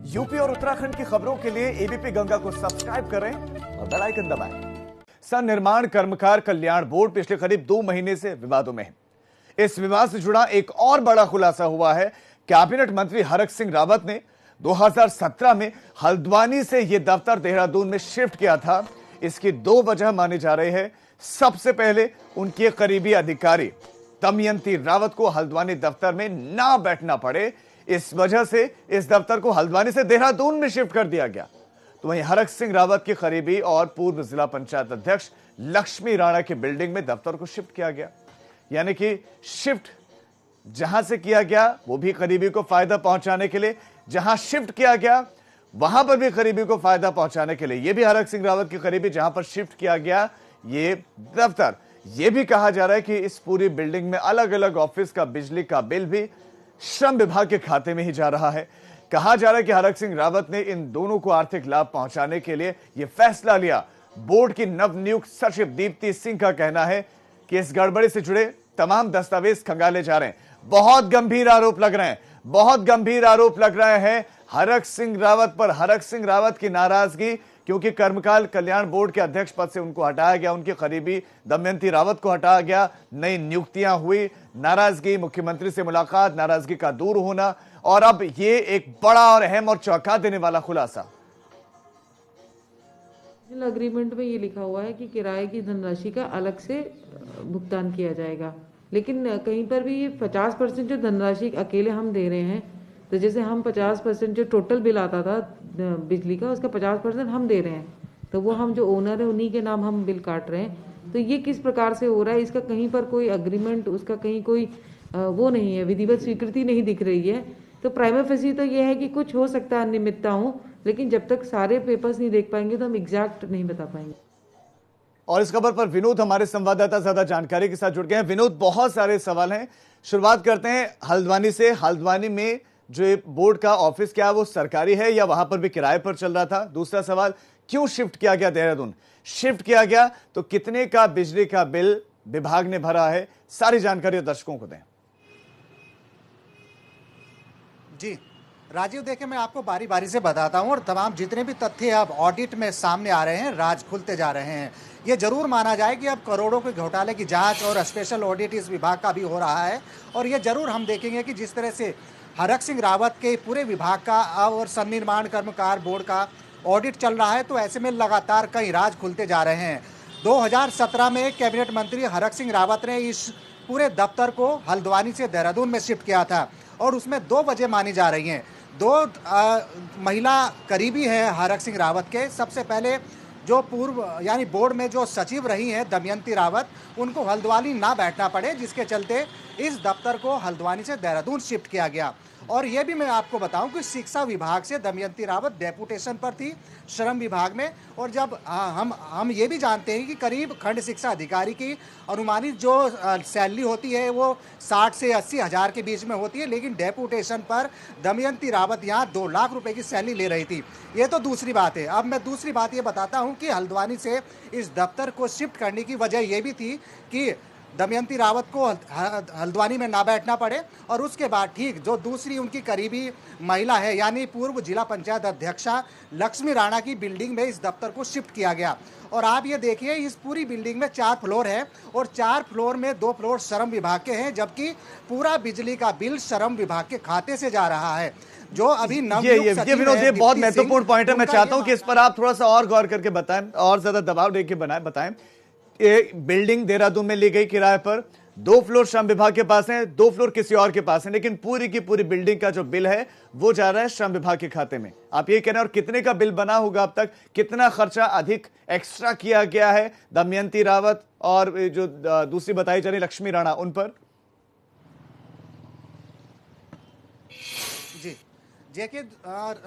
UP और उत्तराखंड की खबरों के लिए एबीपी गंगा को सब्सक्राइब करें और बेल आइकन दबाएं। सनिर्माण कर्मकार कल्याण बोर्ड पिछले करीब 2 महीने से विवादों में है। इस विवाद से जुड़ा एक और बड़ा खुलासा हुआ है। कैबिनेट मंत्री हरक सिंह रावत ने 2017 में हल्द्वानी से यह दफ्तर देहरादून में शिफ्ट किया था। इसकी 2 वजह मानी जा रही है। सबसे पहले उनके करीबी अधिकारी दमयंती रावत को हल्द्वानी दफ्तर में ना बैठना पड़े, इस वजह से इस दफ्तर को हल्द्वानी से देहरादून में शिफ्ट कर दिया गया। तो वहीं हरक सिंह रावत के करीबी और पूर्व जिला पंचायत अध्यक्ष लक्ष्मी राणा की बिल्डिंग में दफ्तर को शिफ्ट किया गया। यानी कि शिफ्ट जहां से किया गया वो भी करीबी को फायदा पहुंचाने के लिए, जहां शिफ्ट किया गया वहां पर भी करीबी को फायदा पहुंचाने के लिए। यह भी हरक सिंह रावत के करीबी जहां पर शिफ्ट किया गया ये दफ्तर। यह भी कहा जा रहा है कि इस पूरी बिल्डिंग में अलग अलग ऑफिस का बिजली का बिल भी श्रम विभाग के खाते में ही जा रहा है। कहा जा रहा है कि हरक सिंह रावत ने इन दोनों को आर्थिक लाभ पहुंचाने के लिए यह फैसला लिया। बोर्ड की नवनियुक्त सचिव दीप्ति सिंह का कहना है कि इस गड़बड़ी से जुड़े तमाम दस्तावेज खंगाले जा रहे हैं। बहुत गंभीर आरोप लग रहे हैं, बहुत गंभीर आरोप लग रहे हैं हरक सिंह रावत पर। हरक सिंह रावत की नाराजगी क्योंकि कर्मकाल कल्याण बोर्ड के अध्यक्ष पद से उनको हटाया गया, उनके करीबी दमयंती रावत को हटाया गया, नई नियुक्तियां हुई, नाराजगी, मुख्यमंत्री से मुलाकात, नाराजगी का दूर होना, और अब ये एक बड़ा और अहम और चौंका देने वाला खुलासा। अग्रीमेंट में ये लिखा हुआ है कि किराए की धनराशि का अलग से भुगतान किया जाएगा, लेकिन कहीं पर भी ये 50% जो धनराशि अकेले हम दे रहे हैं, तो जैसे हम 50% जो टोटल बिल आता था बिजली का, उसका 50% हम दे रहे हैं, तो वो हम जो ओनर है उन्हीं के नाम हम बिल काट रहे हैं। तो ये किस प्रकार से हो रहा है, इसका कहीं पर कोई अग्रीमेंट, उसका कहीं कोई वो नहीं है, विधिवत स्वीकृति नहीं दिख रही है। तो प्राइमा फेसी तो ये है कि कुछ हो सकता है अनियमितता हो, लेकिन जब तक सारे पेपर्स नहीं देख पाएंगे तो हम एग्जैक्ट नहीं बता पाएंगे। और इस खबर पर विनोद हमारे संवाददाता ज्यादा जानकारी के साथ जुड़ गए हैं। विनोद, बहुत सारे सवाल हैं, शुरुआत करते हैं हल्द्वानी से। हल्द्वानी में जो बोर्ड का ऑफिस क्या वो सरकारी है या वहां पर भी किराए पर चल रहा था? दूसरा सवाल, क्यों शिफ्ट किया गया देहरादून? शिफ्ट किया गया तो कितने का बिजली का बिल विभाग ने भरा है? सारी जानकारी दर्शकों को दें। जी राजीव, देखिए मैं आपको बारी बारी से बताता हूं और तमाम जितने भी तथ्य अब ऑडिट में सामने आ रहे हैं, राज खुलते जा रहे हैं। ये जरूर माना जाए कि अब करोड़ों के घोटाले की जांच और स्पेशल ऑडिट इस विभाग का भी हो रहा है। और ये जरूर हम देखेंगे कि जिस तरह से हरक सिंह रावत के पूरे विभाग का और सन्निर्माण कर्मकार बोर्ड का ऑडिट चल रहा है, तो ऐसे में लगातार कई राज खुलते जा रहे हैं। 2017 में कैबिनेट मंत्री हरक सिंह रावत ने इस पूरे दफ्तर को हल्द्वानी से देहरादून में शिफ्ट किया था और उसमें 2 वजह मानी जा रही हैं। 2 महिला करीबी हैं हरक सिंह रावत के। सबसे पहले जो पूर्व यानी बोर्ड में जो सचिव रही हैं दमयंती रावत, उनको हल्द्वानी ना बैठना पड़े, जिसके चलते इस दफ्तर को हल्द्वानी से देहरादून शिफ्ट किया गया। और ये भी मैं आपको बताऊं कि शिक्षा विभाग से दमयंती रावत डेपुटेशन पर थी श्रम विभाग में। और जब हम ये भी जानते हैं कि करीब खंड शिक्षा अधिकारी की अनुमानित जो सैलरी होती है वो 60 से 80 हज़ार के बीच में होती है, लेकिन डेपुटेशन पर दमयंती रावत यहाँ 2 लाख रुपए की सैलरी ले रही थी। ये तो दूसरी बात है। अब मैं दूसरी बात ये बताता हूँ कि हल्द्वानी से इस दफ्तर को शिफ्ट करने की वजह ये भी थी कि दमयंती रावत को हल्द्वानी में ना बैठना पड़े, और उसके बाद ठीक जो दूसरी उनकी करीबी महिला है यानी पूर्व जिला पंचायत अध्यक्षा लक्ष्मी राणा की बिल्डिंग में इस दफ्तर को शिफ्ट किया गया। और आप ये देखिए, इस पूरी बिल्डिंग में 4 फ्लोर है और 4 फ्लोर में 2 फ्लोर श्रम विभाग के हैं, जबकि पूरा बिजली का बिल श्रम विभाग के खाते से जा रहा है। जो अभी ये विनोद, ये बहुत महत्वपूर्ण पॉइंट है। मैं चाहता हूं कि इस पर आप थोड़ा सा और गौर करके बताएं और ज्यादा दबाव देके बताएं। एक बिल्डिंग देहरादून में ली गई किराए पर, 2 फ्लोर श्रम विभाग के पास है, 2 फ्लोर किसी और के पास है, लेकिन पूरी की पूरी बिल्डिंग का जो बिल है वो जा रहा है श्रम विभाग के खाते में। आप ये कह रहे हैं, और कितने का बिल बना होगा अब तक? कितना खर्चा अधिक एक्स्ट्रा किया गया है दमयंती रावत और जो दूसरी बताई जा रही लक्ष्मी राणा उन पर? देखिए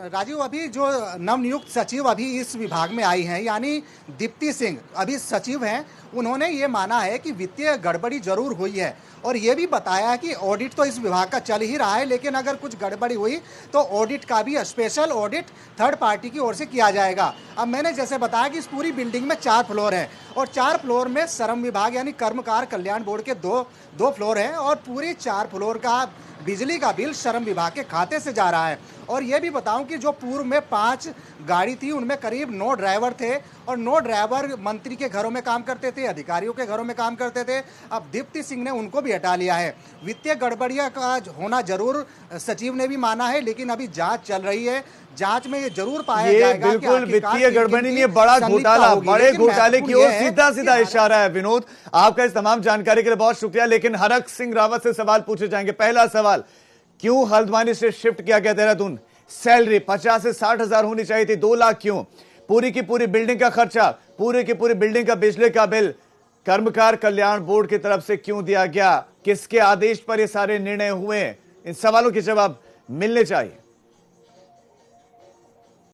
राजीव, अभी जो नवनियुक्त सचिव अभी इस विभाग में आई हैं यानी दीप्ति सिंह अभी सचिव हैं, उन्होंने ये माना है कि वित्तीय गड़बड़ी जरूर हुई है और ये भी बताया कि ऑडिट तो इस विभाग का चल ही रहा है, लेकिन अगर कुछ गड़बड़ी हुई तो ऑडिट का भी स्पेशल ऑडिट थर्ड पार्टी की ओर से किया जाएगा। अब मैंने जैसे बताया कि इस पूरी बिल्डिंग में 4 फ्लोर हैं और 4 फ्लोर में श्रम विभाग यानी कर्मकार कल्याण बोर्ड के दो फ्लोर हैं और पूरी 4 फ्लोर का बिजली का बिल श्रम विभाग के खाते से जा रहा है। और ये भी बताऊं कि जो पूर्व में 5 गाड़ी थी उनमें करीब 9 ड्राइवर थे और 9 ड्राइवर मंत्री के घरों में काम करते थे, अधिकारियों के घरों में काम करते थे। अब दीप्ति सिंह ने उनको भी हटा लिया है। वित्तीय गड़बड़ियां का होना जरूर सचिव ने भी माना है, लेकिन अभी जांच चल रही है। जांच में ये जरूर पाया जाएगा कि बिल्कुल वित्तीय गड़बड़ी नहीं है, बड़ा घोटाला, बड़े घोटाले की ओर सीधा सीधा इशारा है। विनोद, आपका इस तमाम जानकारी के लिए बहुत शुक्रिया। लेकिन हरक सिंह रावत से सवाल पूछे जाएंगे। पहला सवाल, क्यों हल्द्वानी से शिफ्ट किया गया देहरादून? सैलरी 50 से 60 हजार होनी चाहिए थी, 2 लाख क्यों? पूरी की पूरी बिल्डिंग का खर्चा, पूरी की पूरी बिल्डिंग का बिजली का बिल कर्मकार कल्याण बोर्ड की तरफ से क्यों दिया गया? किसके आदेश पर ये सारे निर्णय हुए? इन सवालों के जवाब मिलने चाहिए।